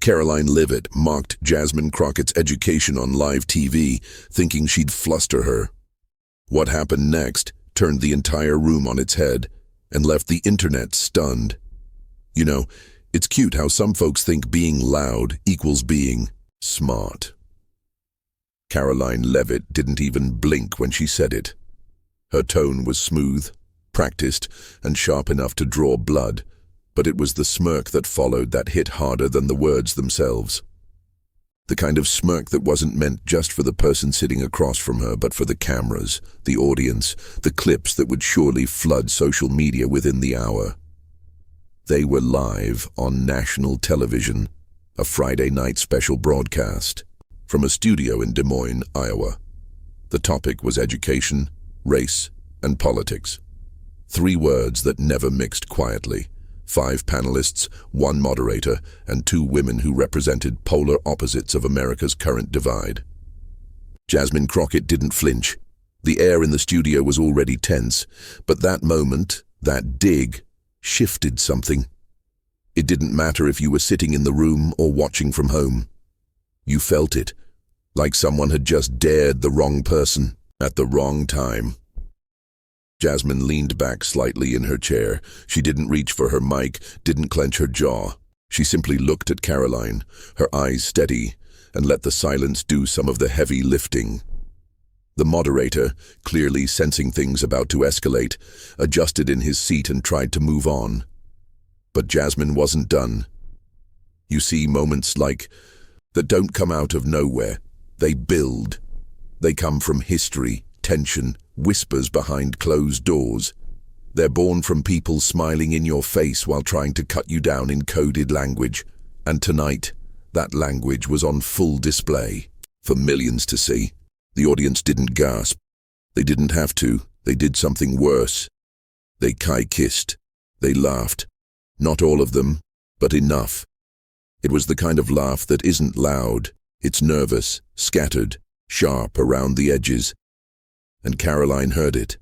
Karoline Leavitt mocked Jasmine Crockett's education on live TV, thinking she'd fluster her. What happened next turned the entire room on its head and left the internet stunned. You know, it's cute how some folks think being loud equals being smart. Karoline Leavitt didn't even blink when she said it. Her tone was smooth, practiced, and sharp enough to draw blood, but it was the smirk that followed that hit harder than the words themselves. The kind of smirk that wasn't meant just for the person sitting across from her, but for the cameras, the audience, the clips that would surely flood social media within the hour. They were live on national television, a Friday night special broadcast, from a studio in Des Moines, Iowa. The topic was education, race, and politics. 3 words that never mixed quietly. 5 panelists, 1 moderator, and 2 women who represented polar opposites of America's current divide. Jasmine Crockett didn't flinch. The air in the studio was already tense, but that moment, that dig, shifted something. It didn't matter if you were sitting in the room or watching from home. You felt it, like someone had just dared the wrong person at the wrong time. Jasmine leaned back slightly in her chair. She didn't reach for her mic, didn't clench her jaw. She simply looked at Karoline, her eyes steady, and let the silence do some of the heavy lifting. The moderator, clearly sensing things about to escalate, adjusted in his seat and tried to move on. But Jasmine wasn't done. You see, moments like that don't come out of nowhere. They build. They come from history, tension, whispers behind closed doors. They're born from people smiling in your face while trying to cut you down in coded language. And tonight, that language was on full display for millions to see. The audience didn't gasp. They didn't have to. They did something worse. They kissed. They laughed. Not all of them, but enough. It was the kind of laugh that isn't loud. It's nervous, scattered, sharp around the edges. And Karoline heard it.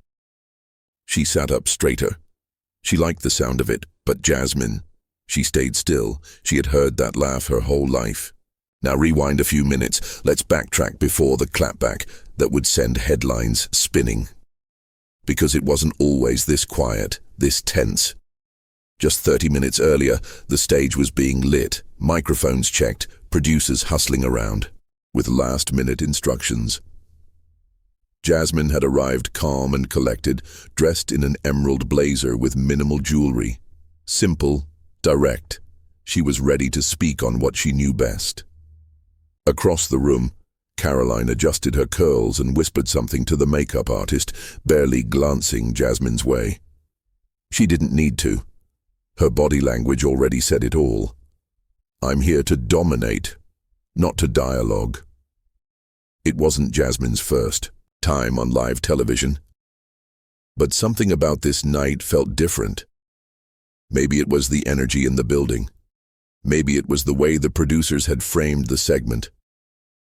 She sat up straighter. She liked the sound of it, but Jasmine, she stayed still. She had heard that laugh her whole life. Now rewind a few minutes. Let's backtrack before the clapback that would send headlines spinning. Because it wasn't always this quiet, this tense. Just 30 minutes earlier, the stage was being lit, microphones checked, producers hustling around, with last-minute instructions. Jasmine had arrived calm and collected, dressed in an emerald blazer with minimal jewelry. Simple, direct. She was ready to speak on what she knew best. Across the room, Karoline adjusted her curls and whispered something to the makeup artist, barely glancing Jasmine's way. She didn't need to. Her body language already said it all. I'm here to dominate, not to dialogue. It wasn't Jasmine's first time on live television. But something about this night felt different. Maybe it was the energy in the building. Maybe it was the way the producers had framed the segment.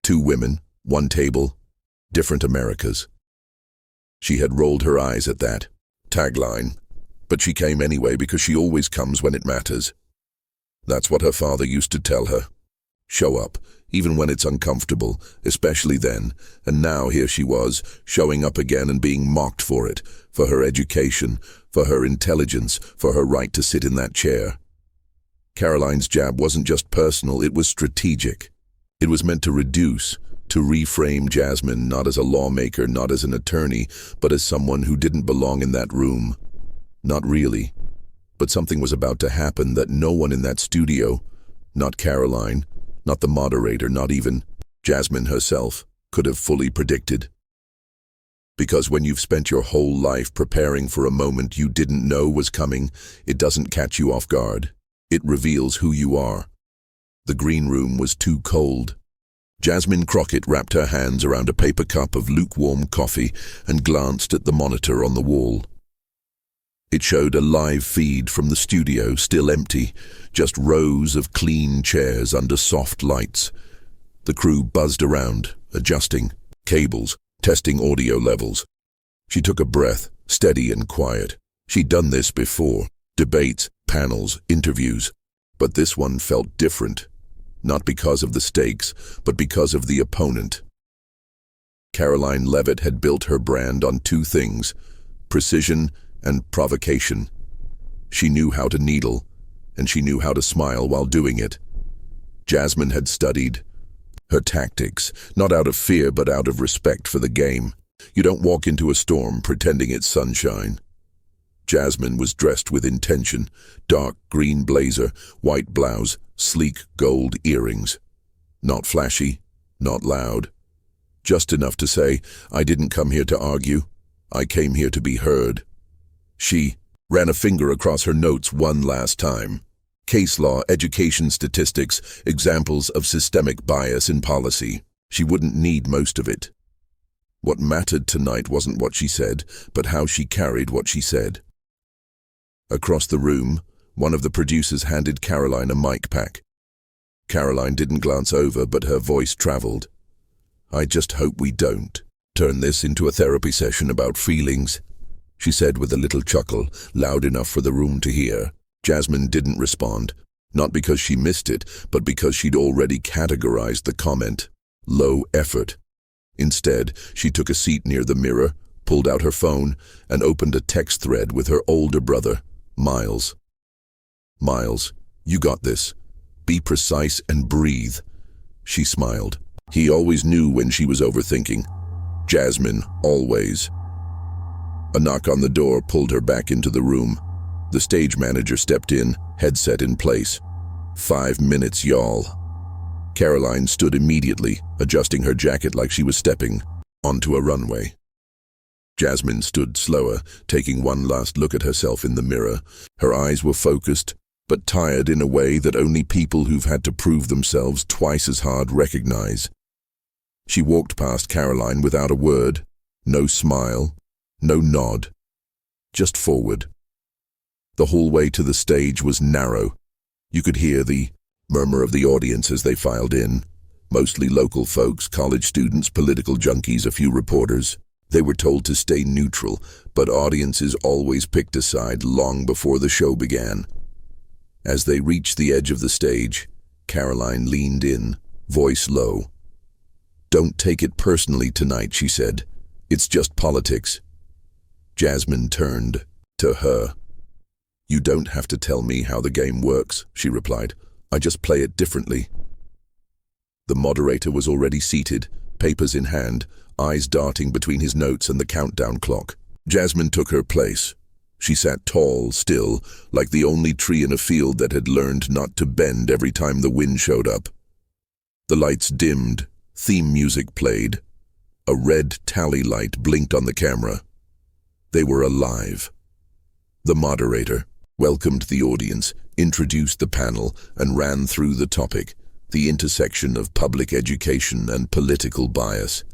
2 women, 1 table, different Americas. She had rolled her eyes at that tagline, but she came anyway because she always comes when it matters. That's what her father used to tell her. Show up, even when it's uncomfortable, especially then, and now here she was, showing up again and being mocked for it, for her education, for her intelligence, for her right to sit in that chair. Karoline's jab wasn't just personal, it was strategic. It was meant to reduce, to reframe Jasmine not as a lawmaker, not as an attorney, but as someone who didn't belong in that room. Not really. But something was about to happen that no one in that studio, not Karoline, not the moderator, not even Jasmine herself, could have fully predicted. Because when you've spent your whole life preparing for a moment you didn't know was coming, it doesn't catch you off guard. It reveals who you are. The green room was too cold. Jasmine Crockett wrapped her hands around a paper cup of lukewarm coffee and glanced at the monitor on the wall. It showed a live feed from the studio, still empty, just rows of clean chairs under soft lights. The crew buzzed around, adjusting cables, testing audio levels. She took a breath, steady and quiet. She'd done this before, debates, panels, interviews, but this one felt different. not because of the stakes, but because of the opponent. Karoline Leavitt had built her brand on two things: precision and provocation. She knew how to needle, and she knew how to smile while doing it. Jasmine had studied her tactics, not out of fear but out of respect for the game. You don't walk into a storm pretending it's sunshine. Jasmine was dressed with intention: dark green blazer, white blouse, sleek gold earrings. Not flashy, not loud. Just enough to say, I didn't come here to argue. I came here to be heard. She ran a finger across her notes one last time. Case law, education statistics, examples of systemic bias in policy. She wouldn't need most of it. What mattered tonight wasn't what she said, but how she carried what she said. Across the room, one of the producers handed Karoline a mic pack. Karoline didn't glance over, but her voice traveled. I just hope we don't turn this into a therapy session about feelings, she said with a little chuckle, loud enough for the room to hear. Jasmine didn't respond, not because she missed it, but because she'd already categorized the comment: low effort. Instead, she took a seat near the mirror, pulled out her phone, and opened a text thread with her older brother, Miles. Miles, you got this. Be precise and breathe. She smiled. He always knew when she was overthinking. Jasmine, always. A knock on the door pulled her back into the room. The stage manager stepped in, headset in place. 5 minutes, y'all. Karoline stood immediately, adjusting her jacket like she was stepping onto a runway. Jasmine stood slower, taking one last look at herself in the mirror. Her eyes were focused, but tired in a way that only people who've had to prove themselves twice as hard recognize. She walked past Karoline without a word, no smile, no nod, just forward. The hallway to the stage was narrow. You could hear the murmur of the audience as they filed in. Mostly local folks, college students, political junkies, a few reporters. They were told to stay neutral, but audiences always picked a side long before the show began. As they reached the edge of the stage, Karoline leaned in, voice low. Don't take it personally tonight, she said. It's just politics. Jasmine turned to her. You don't have to tell me how the game works, she replied. I just play it differently. The moderator was already seated, papers in hand, eyes darting between his notes and the countdown clock. Jasmine took her place. She sat tall, still, like the only tree in a field that had learned not to bend every time the wind showed up. The lights dimmed, theme music played. A red tally light blinked on the camera. They were alive. The moderator welcomed the audience, introduced the panel, and ran through the topic, the intersection of public education and political bias.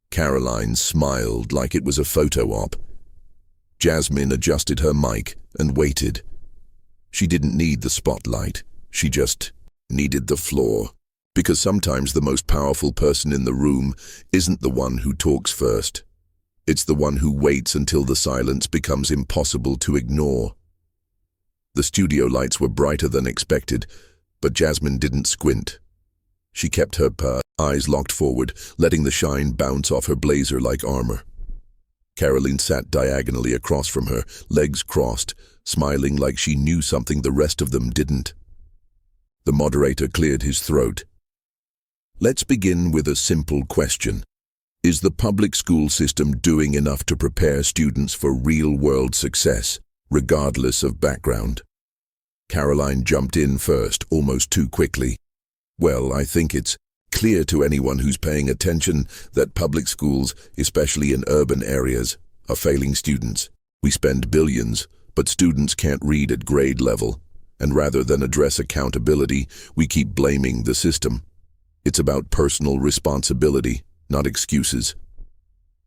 Karoline smiled like it was a photo op. Jasmine adjusted her mic and waited. She didn't need the spotlight. She just needed the floor. Because sometimes the most powerful person in the room isn't the one who talks first. It's the one who waits until the silence becomes impossible to ignore. The studio lights were brighter than expected, but Jasmine didn't squint. She kept her eyes locked forward, letting the shine bounce off her blazer like armor. Karoline sat diagonally across from her, legs crossed, smiling like she knew something the rest of them didn't. The moderator cleared his throat. Let's begin with a simple question. Is the public school system doing enough to prepare students for real-world success, regardless of background? Karoline jumped in first, almost too quickly. Well, I think it's clear to anyone who's paying attention that public schools, especially in urban areas, are failing students. We spend billions, but students can't read at grade level, and rather than address accountability, we keep blaming the system. It's about personal responsibility, not excuses.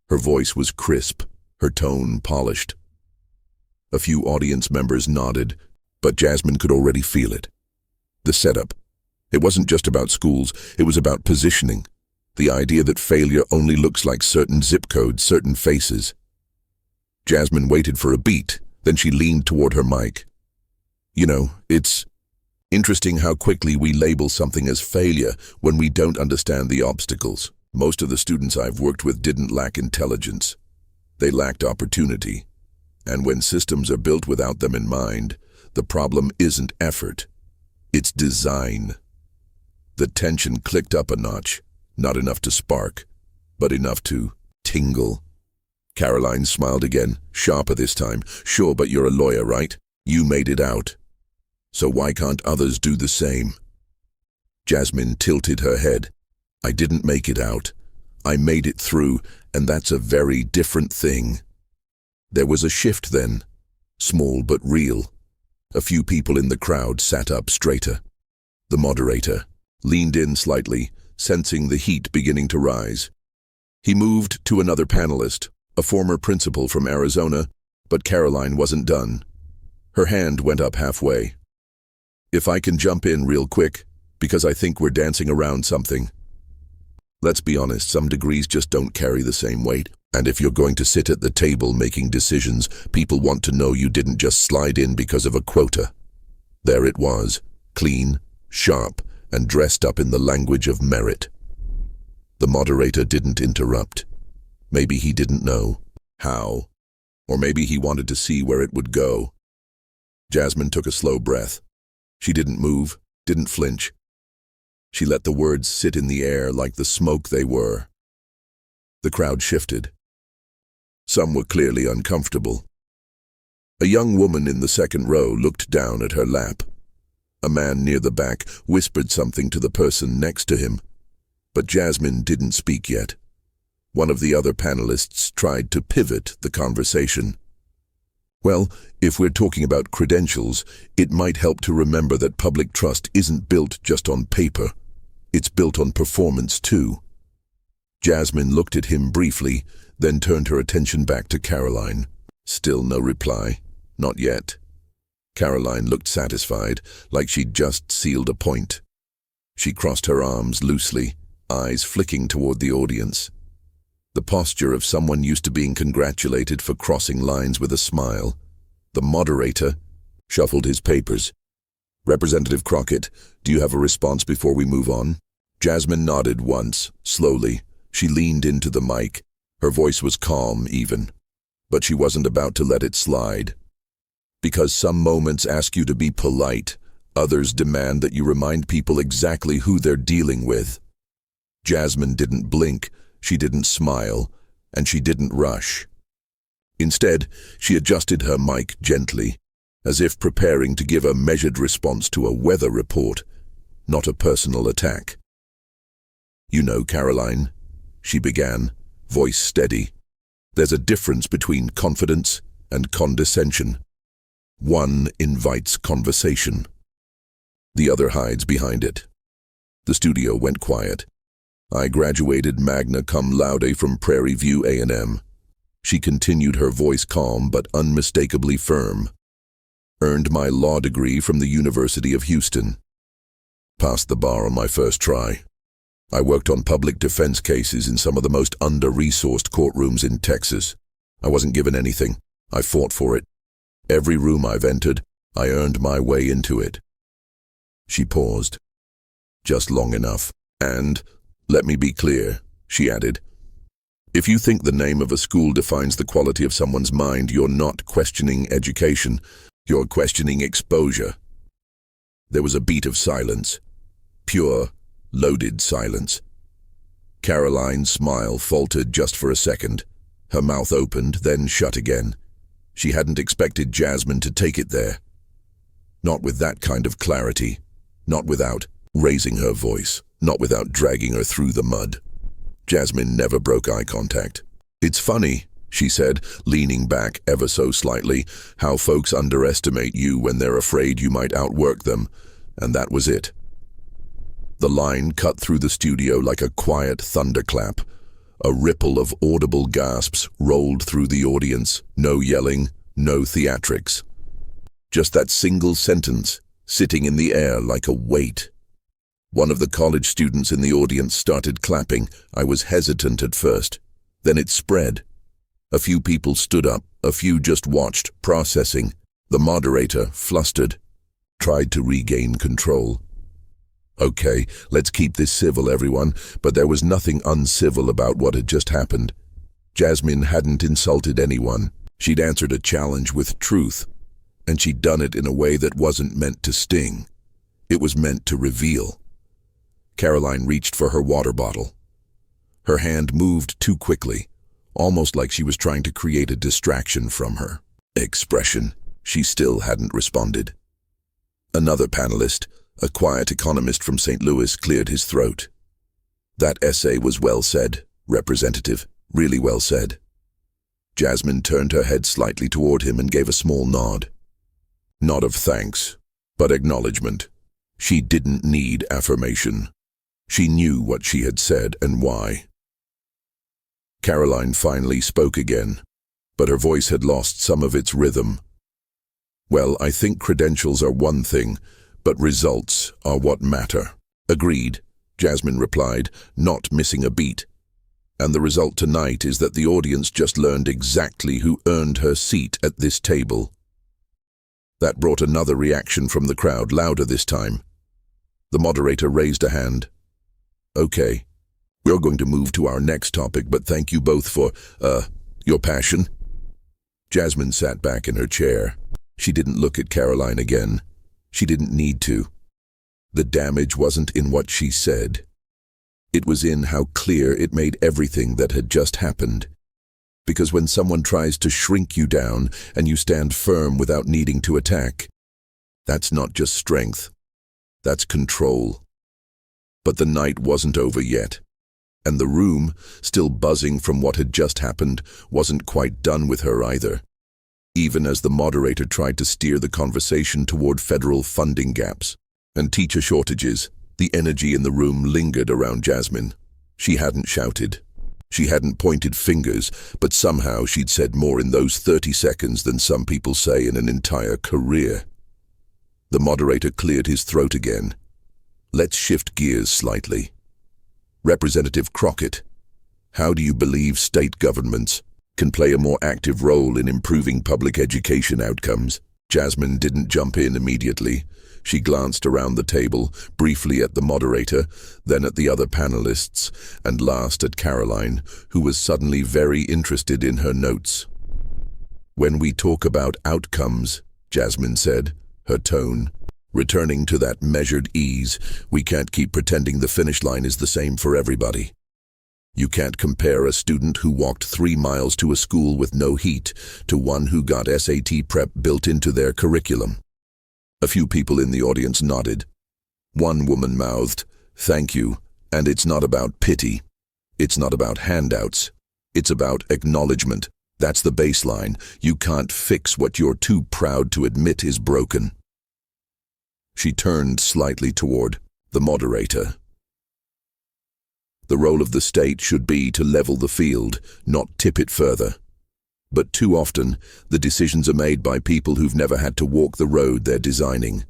Her voice was crisp, her tone polished. A few audience members nodded, but Jasmine could already feel it. The setup. It wasn't just about schools, it was about positioning. The idea that failure only looks like certain zip codes, certain faces. Jasmine waited for a beat, then she leaned toward her mic. You know, it's Interesting how quickly we label something as failure when we don't understand the obstacles. Most of the students I've worked with didn't lack intelligence. They lacked opportunity. And when systems are built without them in mind, the problem isn't effort, it's design. The tension clicked up a notch, not enough to spark, but enough to tingle. Karoline smiled again, sharper this time. Sure, but you're a lawyer, right? You made it out. So why can't others do the same? Jasmine tilted her head. I didn't make it out. I made it through, and that's a very different thing. There was a shift then, small but real. A few people in the crowd sat up straighter. The moderator leaned in slightly, sensing the heat beginning to rise. He moved to another panelist, a former principal from Arizona, but Karoline wasn't done. Her hand went up halfway. If I can jump in real quick, because I think we're dancing around something. Let's be honest, some degrees just don't carry the same weight. And if you're going to sit at the table making decisions, people want to know you didn't just slide in because of a quota. There it was, clean, sharp, and dressed up in the language of merit. The moderator didn't interrupt. Maybe he didn't know how, or maybe he wanted to see where it would go. Jasmine took a slow breath. She didn't move, didn't flinch. She let the words sit in the air like the smoke they were. The crowd shifted. Some were clearly uncomfortable. A young woman in the second row looked down at her lap. A man near the back whispered something to the person next to him, but Jasmine didn't speak yet. One of the other panelists tried to pivot the conversation. Well, if we're talking about credentials, it might help to remember that public trust isn't built just on paper. It's built on performance too. Jasmine looked at him briefly, then turned her attention back to Karoline. Still no reply. Not yet. Karoline looked satisfied, like she'd just sealed a point. She crossed her arms loosely, eyes flicking toward the audience. The posture of someone used to being congratulated for crossing lines with a smile. The moderator shuffled his papers. Representative Crockett, do you have a response before we move on? Jasmine nodded once, slowly. She leaned into the mic. Her voice was calm, even. But she wasn't about to let it slide. Because some moments ask you to be polite, others demand that you remind people exactly who they're dealing with. Jasmine didn't blink, she didn't smile, and she didn't rush. Instead, she adjusted her mic gently, as if preparing to give a measured response to a weather report, not a personal attack. You know, Karoline, she began, voice steady. There's a difference between confidence and condescension. One invites conversation. The other hides behind it. The studio went quiet. I graduated magna cum laude from Prairie View A&M. She continued, her voice calm but unmistakably firm. Earned my law degree from the University of Houston. Passed the bar on my first try. I worked on public defense cases in some of the most under-resourced courtrooms in Texas. I wasn't given anything. I fought for it. Every room I've entered, I earned my way into it. She paused. Just long enough. And, let me be clear, she added. If you think the name of a school defines the quality of someone's mind, you're not questioning education. You're questioning exposure. There was a beat of silence. Pure, loaded silence. Karoline's smile faltered just for a second. Her mouth opened, then shut again. She hadn't expected Jasmine to take it there. Not with that kind of clarity. Not without raising her voice. Not without dragging her through the mud. Jasmine never broke eye contact. It's funny, she said, leaning back ever so slightly, how folks underestimate you when they're afraid you might outwork them. And that was it. The line cut through the studio like a quiet thunderclap. A ripple of audible gasps rolled through the audience. No yelling, no theatrics. Just that single sentence, sitting in the air like a weight. One of the college students in the audience started clapping. I was hesitant at first. Then it spread. A few people stood up, a few just watched, processing. The moderator, flustered, tried to regain control. Okay, let's keep this civil, everyone, but there was nothing uncivil about what had just happened. Jasmine hadn't insulted anyone. She'd answered a challenge with truth, and she'd done it in a way that wasn't meant to sting. It was meant to reveal. Karoline reached for her water bottle. Her hand moved too quickly, almost like she was trying to create a distraction from her expression. She still hadn't responded. Another panelist, a quiet economist from St. Louis, cleared his throat. That essay was well said, Representative, really well said. Jasmine turned her head slightly toward him and gave a small nod. Not of thanks, but acknowledgement. She didn't need affirmation. She knew what she had said and why. Karoline finally spoke again, but her voice had lost some of its rhythm. Well, I think credentials are one thing, but results are what matter. Agreed, Jasmine replied, not missing a beat. And the result tonight is that the audience just learned exactly who earned her seat at this table. That brought another reaction from the crowd, louder this time. The moderator raised a hand. Okay, we're going to move to our next topic, but thank you both for, your passion. Jasmine sat back in her chair. She didn't look at Karoline again. She didn't need to. The damage wasn't in what she said. It was in how clear it made everything that had just happened. Because when someone tries to shrink you down and you stand firm without needing to attack, that's not just strength. That's control. But the night wasn't over yet, and the room, still buzzing from what had just happened, wasn't quite done with her either. Even as the moderator tried to steer the conversation toward federal funding gaps and teacher shortages, the energy in the room lingered around Jasmine. She hadn't shouted. She hadn't pointed fingers, but somehow she'd said more in those 30 seconds than some people say in an entire career. The moderator cleared his throat again. Let's shift gears slightly. Representative Crockett, how do you believe state governments can play a more active role in improving public education outcomes? Jasmine didn't jump in immediately. She glanced around the table, briefly at the moderator, then at the other panelists, and last at Karoline, who was suddenly very interested in her notes. When we talk about outcomes, Jasmine said, her tone returning to that measured ease, we can't keep pretending the finish line is the same for everybody. You can't compare a student who walked 3 miles to a school with no heat to one who got SAT prep built into their curriculum. A few people in the audience nodded. One woman mouthed, "Thank you, and it's not about pity. It's not about handouts. It's about acknowledgement. That's the baseline. You can't fix what you're too proud to admit is broken." She turned slightly toward the moderator. The role of the state should be to level the field, not tip it further. But too often, the decisions are made by people who've never had to walk the road they're designing.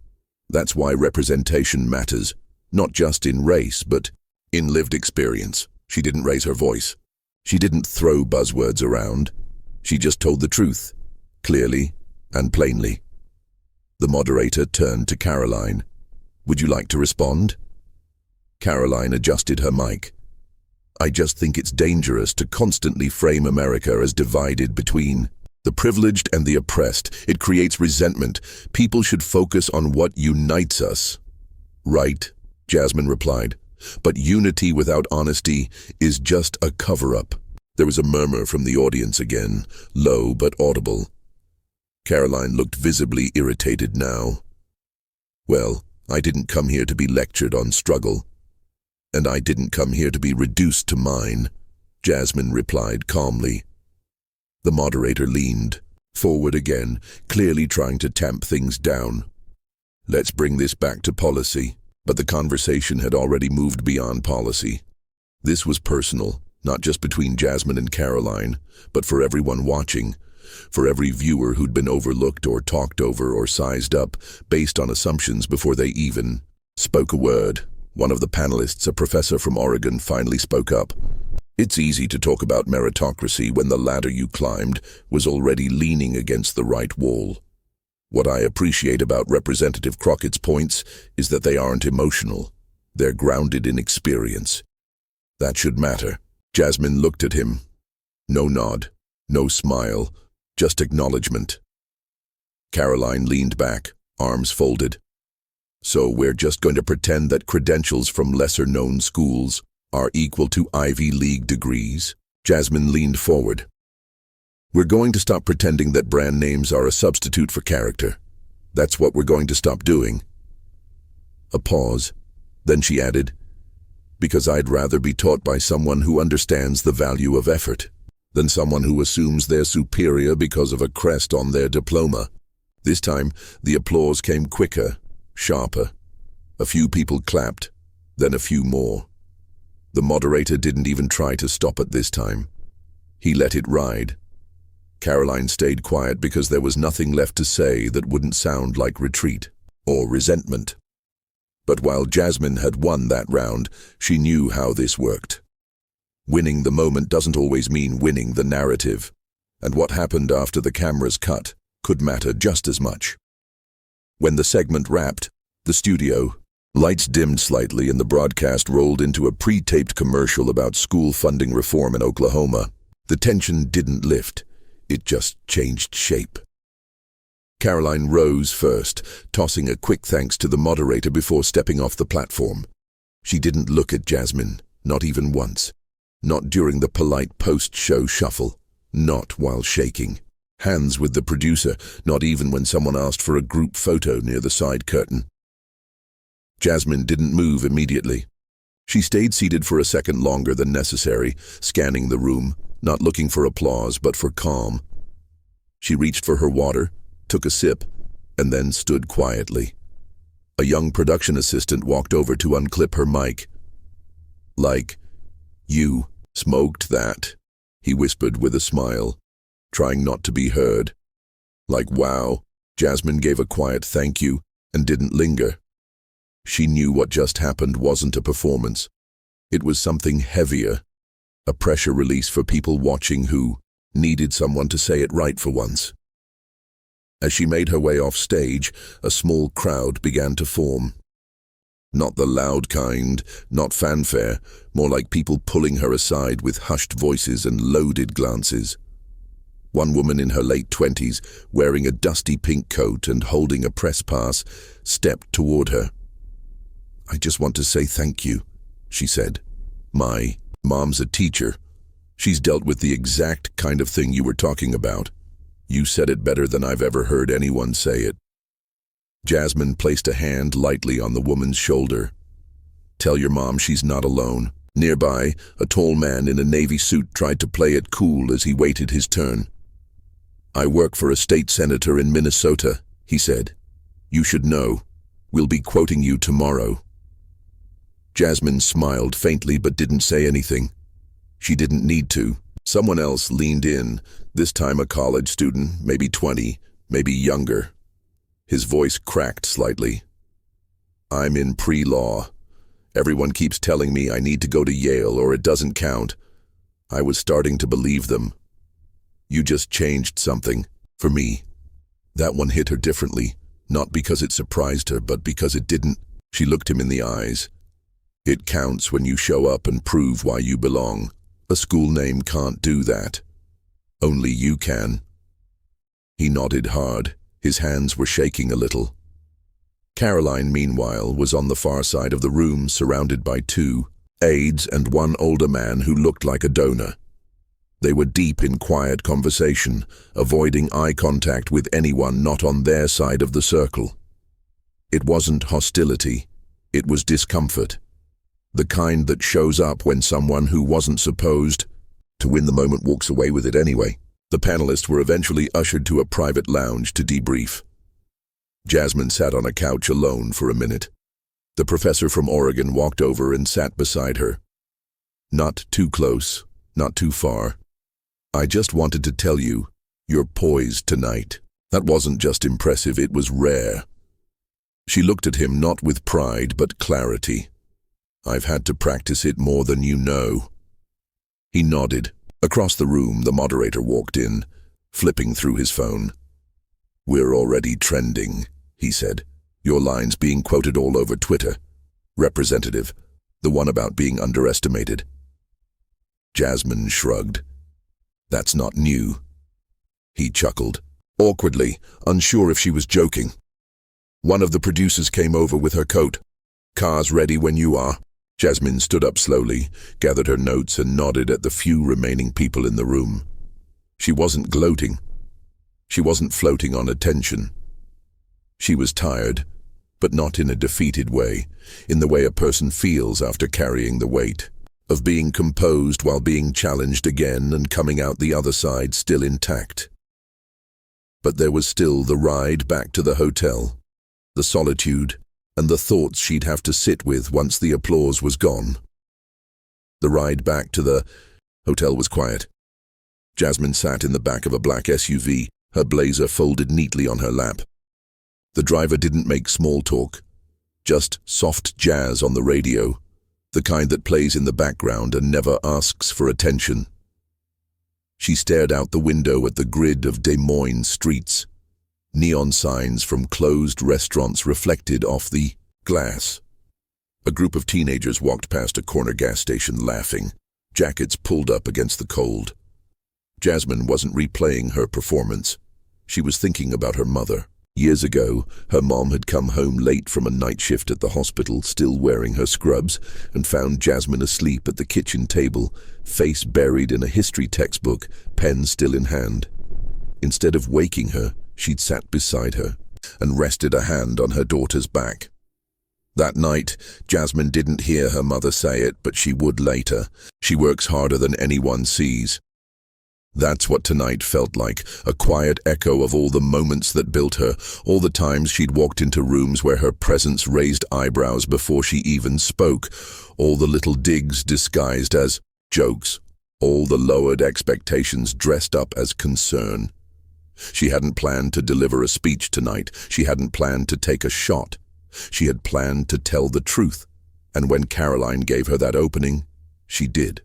That's why representation matters, not just in race, but in lived experience. She didn't raise her voice. She didn't throw buzzwords around. She just told the truth, clearly and plainly. The moderator turned to Karoline. Would you like to respond? Karoline adjusted her mic. I just think it's dangerous to constantly frame America as divided between the privileged and the oppressed. It creates resentment. People should focus on what unites us. Right, Jasmine replied. But unity without honesty is just a cover-up. There was a murmur from the audience again, low but audible. Karoline looked visibly irritated now. Well, I didn't come here to be lectured on struggle. And I didn't come here to be reduced to mine, Jasmine replied calmly. The moderator leaned forward again, clearly trying to tamp things down. Let's bring this back to policy. But the conversation had already moved beyond policy. This was personal, not just between Jasmine and Karoline, but for everyone watching, for every viewer who'd been overlooked or talked over or sized up based on assumptions before they even spoke a word. One of the panelists, a professor from Oregon, finally spoke up. It's easy to talk about meritocracy when the ladder you climbed was already leaning against the right wall. What I appreciate about Representative Crockett's points is that they aren't emotional. They're grounded in experience. That should matter. Jasmine looked at him. No nod, no smile, just acknowledgement. Karoline leaned back, arms folded. So we're just going to pretend that credentials from lesser-known schools are equal to Ivy League degrees? Jasmine leaned forward. We're going to stop pretending that brand names are a substitute for character. That's what we're going to stop doing. A pause. Then she added, because I'd rather be taught by someone who understands the value of effort than someone who assumes they're superior because of a crest on their diploma. This time, the applause came quicker, sharper. A few people clapped, then a few more. The moderator didn't even try to stop it this time. He let it ride. Karoline stayed quiet because there was nothing left to say that wouldn't sound like retreat or resentment. But while Jasmine had won that round, she knew how this worked. Winning the moment doesn't always mean winning the narrative, and what happened after the cameras cut could matter just as much. When the segment wrapped, the studio, lights dimmed slightly and the broadcast rolled into a pre-taped commercial about school funding reform in Oklahoma. The tension didn't lift, it just changed shape. Karoline rose first, tossing a quick thanks to the moderator before stepping off the platform. She didn't look at Jasmine, not even once. Not during the polite post-show shuffle, not while shaking hands with the producer, not even when someone asked for a group photo near the side curtain. Jasmine didn't move immediately. She stayed seated for a second longer than necessary, scanning the room, not looking for applause but for calm. She reached for her water, took a sip, and then stood quietly. A young production assistant walked over to unclip her mic. Like, "You smoked that," he whispered with a smile, trying not to be heard. Like, wow, Jasmine gave a quiet thank you and didn't linger. She knew what just happened wasn't a performance. It was something heavier, a pressure release for people watching who needed someone to say it right for once. As she made her way off stage, a small crowd began to form. Not the loud kind, not fanfare, more like people pulling her aside with hushed voices and loaded glances. One woman in her late 20s, wearing a dusty pink coat and holding a press pass, stepped toward her. "I just want to say thank you," she said. "My mom's a teacher. She's dealt with the exact kind of thing you were talking about. You said it better than I've ever heard anyone say it." Jasmine placed a hand lightly on the woman's shoulder. "Tell your mom she's not alone." Nearby, a tall man in a navy suit tried to play it cool as he waited his turn. "I work for a state senator in Minnesota," he said. "You should know. We'll be quoting you tomorrow." Jasmine smiled faintly but didn't say anything. She didn't need to. Someone else leaned in, this time a college student, maybe 20, maybe younger. His voice cracked slightly. "I'm in pre-law. Everyone keeps telling me I need to go to Yale or it doesn't count. I was starting to believe them. You just changed something, for me." That one hit her differently, not because it surprised her, but because it didn't. She looked him in the eyes. "It counts when you show up and prove why you belong. A school name can't do that. Only you can." He nodded hard. His hands were shaking a little. Karoline, meanwhile, was on the far side of the room, surrounded by two aides and one older man who looked like a donor. They were deep in quiet conversation, avoiding eye contact with anyone not on their side of the circle. It wasn't hostility. It was discomfort. The kind that shows up when someone who wasn't supposed to win the moment walks away with it anyway. The panelists were eventually ushered to a private lounge to debrief. Jasmine sat on a couch alone for a minute. The professor from Oregon walked over and sat beside her. "Not too close, not too far. I just wanted to tell you, you're poised tonight." That wasn't just impressive, it was rare. She looked at him not with pride but clarity. "I've had to practice it more than you know." He nodded. Across the room, the moderator walked in, flipping through his phone. "We're already trending," he said. "Your line's being quoted all over Twitter. Representative, the one about being underestimated." Jasmine shrugged. "That's not new." He chuckled, awkwardly, unsure if she was joking. One of the producers came over with her coat. "Car's ready when you are." Jasmine stood up slowly, gathered her notes and nodded at the few remaining people in the room. She wasn't gloating. She wasn't floating on attention. She was tired, but not in a defeated way, in the way a person feels after carrying the weight of being composed while being challenged again and coming out the other side still intact. But there was still the ride back to the hotel, the solitude, and the thoughts she'd have to sit with once the applause was gone. The ride back to the hotel was quiet. Jasmine sat in the back of a black SUV, her blazer folded neatly on her lap. The driver didn't make small talk, just soft jazz on the radio, the kind that plays in the background and never asks for attention. She stared out the window at the grid of Des Moines streets, neon signs from closed restaurants reflected off the glass. A group of teenagers walked past a corner gas station laughing, jackets pulled up against the cold. Jasmine wasn't replaying her performance. She was thinking about her mother. Years ago, her mom had come home late from a night shift at the hospital, still wearing her scrubs, and found Jasmine asleep at the kitchen table, face buried in a history textbook, pen still in hand. Instead of waking her, she'd sat beside her and rested a hand on her daughter's back. That night, Jasmine didn't hear her mother say it, but she would later. "She works harder than anyone sees." That's what tonight felt like, a quiet echo of all the moments that built her, all the times she'd walked into rooms where her presence raised eyebrows before she even spoke, all the little digs disguised as jokes, all the lowered expectations dressed up as concern. She hadn't planned to deliver a speech tonight. She hadn't planned to take a shot. She had planned to tell the truth, and when Karoline gave her that opening, she did.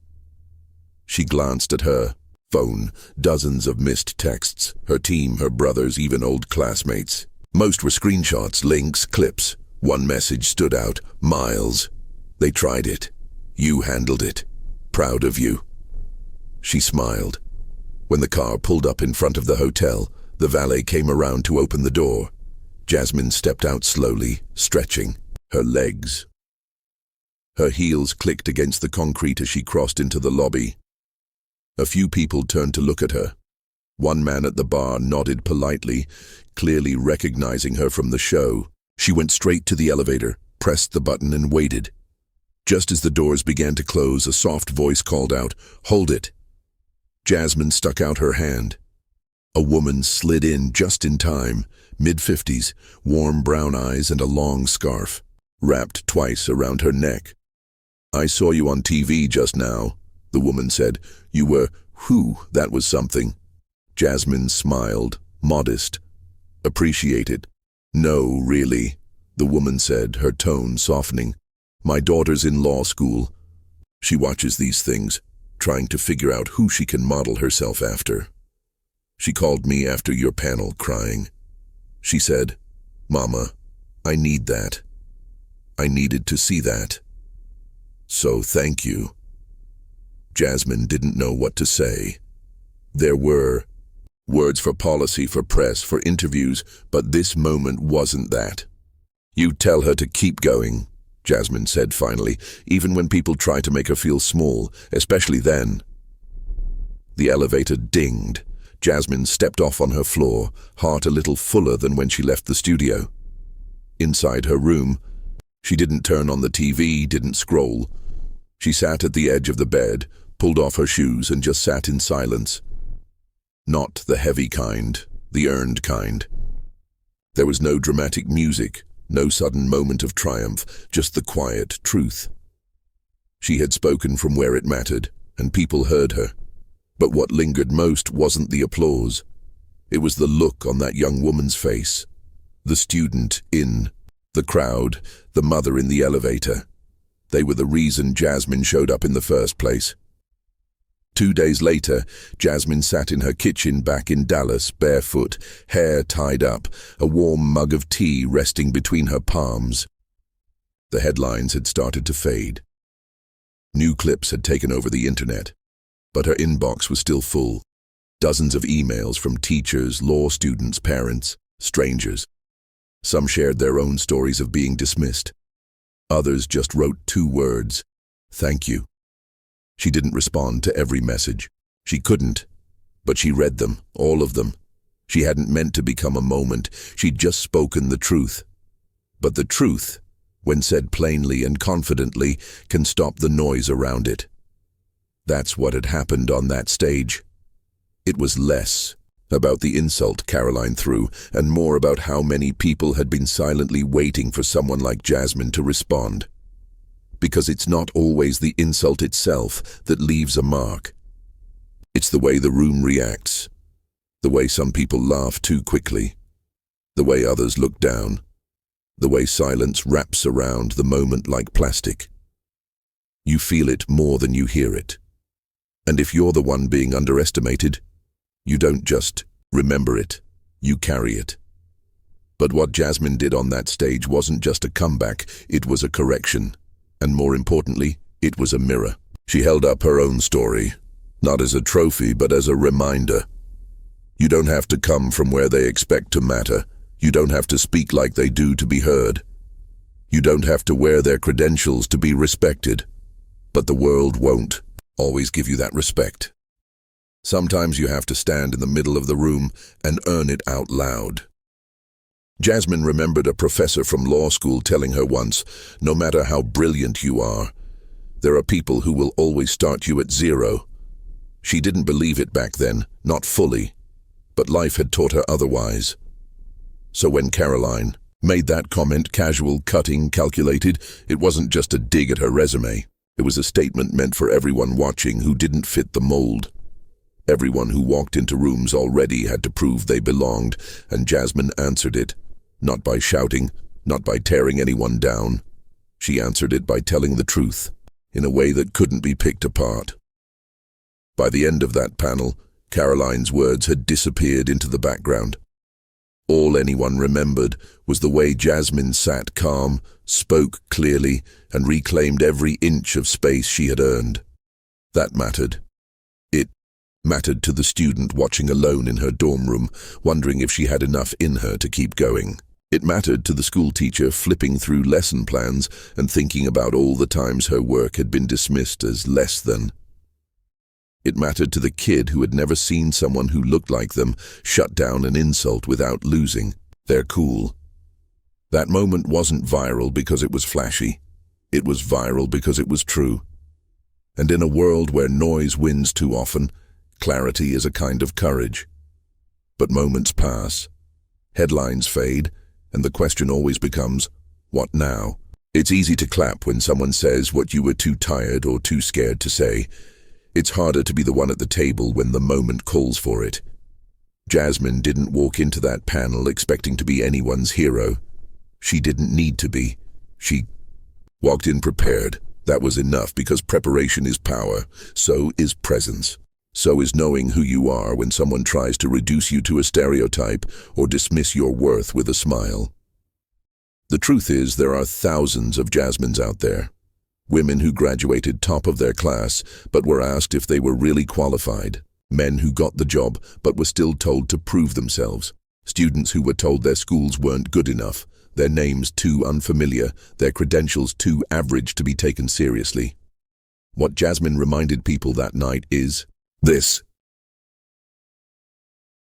She glanced at her phone, dozens of missed texts, her team, her brothers, even old classmates. Most were screenshots, links, clips. One message stood out, "Miles. They tried it. You handled it. Proud of you." She smiled. When the car pulled up in front of the hotel, the valet came around to open the door. Jasmine stepped out slowly, stretching her legs. Her heels clicked against the concrete as she crossed into the lobby. A few people turned to look at her. One man at the bar nodded politely, clearly recognizing her from the show. She went straight to the elevator, pressed the button and waited. Just as the doors began to close, a soft voice called out, "Hold it." Jasmine stuck out her hand. A woman slid in just in time, mid-50s, warm brown eyes and a long scarf, wrapped twice around her neck. "I saw you on TV just now," the woman said. "You were, whew, that was something." Jasmine smiled, modest. "Appreciated." "No, really," the woman said, her tone softening. "My daughter's in law school. She watches these things, trying to figure out who she can model herself after. She called me after your panel crying. She said, 'Mama, I need that. I needed to see that. So thank you.'" Jasmine didn't know what to say. There were words for policy, for press, for interviews, but this moment wasn't that. "You tell her to keep going," Jasmine said finally, "even when people try to make her feel small, especially then." The elevator dinged. Jasmine stepped off on her floor, heart a little fuller than when she left the studio. Inside her room, she didn't turn on the TV, didn't scroll. She sat at the edge of the bed, pulled off her shoes and just sat in silence. Not the heavy kind, the earned kind. There was no dramatic music, no sudden moment of triumph, just the quiet truth. She had spoken from where it mattered, and people heard her. But what lingered most wasn't the applause. It was the look on that young woman's face. The student in the crowd, the mother in the elevator. They were the reason Jasmine showed up in the first place. 2 days later, Jasmine sat in her kitchen back in Dallas, barefoot, hair tied up, a warm mug of tea resting between her palms. The headlines had started to fade. New clips had taken over the internet, but her inbox was still full. Dozens of emails from teachers, law students, parents, strangers. Some shared their own stories of being dismissed. Others just wrote 2 words, "Thank you." She didn't respond to every message. She couldn't, but she read them, all of them. She hadn't meant to become a moment. She'd just spoken the truth. But the truth, when said plainly and confidently, can stop the noise around it. That's what had happened on that stage. It was less about the insult Karoline threw, and more about how many people had been silently waiting for someone like Jasmine to respond. Because it's not always the insult itself that leaves a mark. It's the way the room reacts, the way some people laugh too quickly, the way others look down, the way silence wraps around the moment like plastic. You feel it more than you hear it. And if you're the one being underestimated, you don't just remember it, you carry it. But what Jasmine did on that stage wasn't just a comeback, it was a correction. And more importantly, it was a mirror. She held up her own story, not as a trophy, but as a reminder. You don't have to come from where they expect to matter. You don't have to speak like they do to be heard. You don't have to wear their credentials to be respected. But the world won't always give you that respect. Sometimes you have to stand in the middle of the room and earn it out loud. Jasmine remembered a professor from law school telling her once, no matter how brilliant you are, there are people who will always start you at 0. She didn't believe it back then, not fully, but life had taught her otherwise. So when Karoline made that comment, casual, cutting, calculated, it wasn't just a dig at her resume. It was a statement meant for everyone watching who didn't fit the mold. Everyone who walked into rooms already had to prove they belonged, and Jasmine answered it. Not by shouting, not by tearing anyone down. She answered it by telling the truth, in a way that couldn't be picked apart. By the end of that panel, Karoline's words had disappeared into the background. All anyone remembered was the way Jasmine sat calm, spoke clearly, and reclaimed every inch of space she had earned. That mattered. It mattered to the student watching alone in her dorm room, wondering if she had enough in her to keep going. It mattered to the school teacher flipping through lesson plans and thinking about all the times her work had been dismissed as less than. It mattered to the kid who had never seen someone who looked like them shut down an insult without losing their cool. That moment wasn't viral because it was flashy. It was viral because it was true. And in a world where noise wins too often, clarity is a kind of courage. But moments pass, headlines fade, and the question always becomes, what now? It's easy to clap when someone says what you were too tired or too scared to say. It's harder to be the one at the table when the moment calls for it. Jasmine didn't walk into that panel expecting to be anyone's hero. She didn't need to be. She walked in prepared. That was enough, because preparation is power. So is presence. So is knowing who you are when someone tries to reduce you to a stereotype or dismiss your worth with a smile. The truth is, there are thousands of Jasmines out there. Women who graduated top of their class but were asked if they were really qualified. Men who got the job but were still told to prove themselves. Students who were told their schools weren't good enough, their names too unfamiliar, their credentials too average to be taken seriously. What Jasmine reminded people that night is, this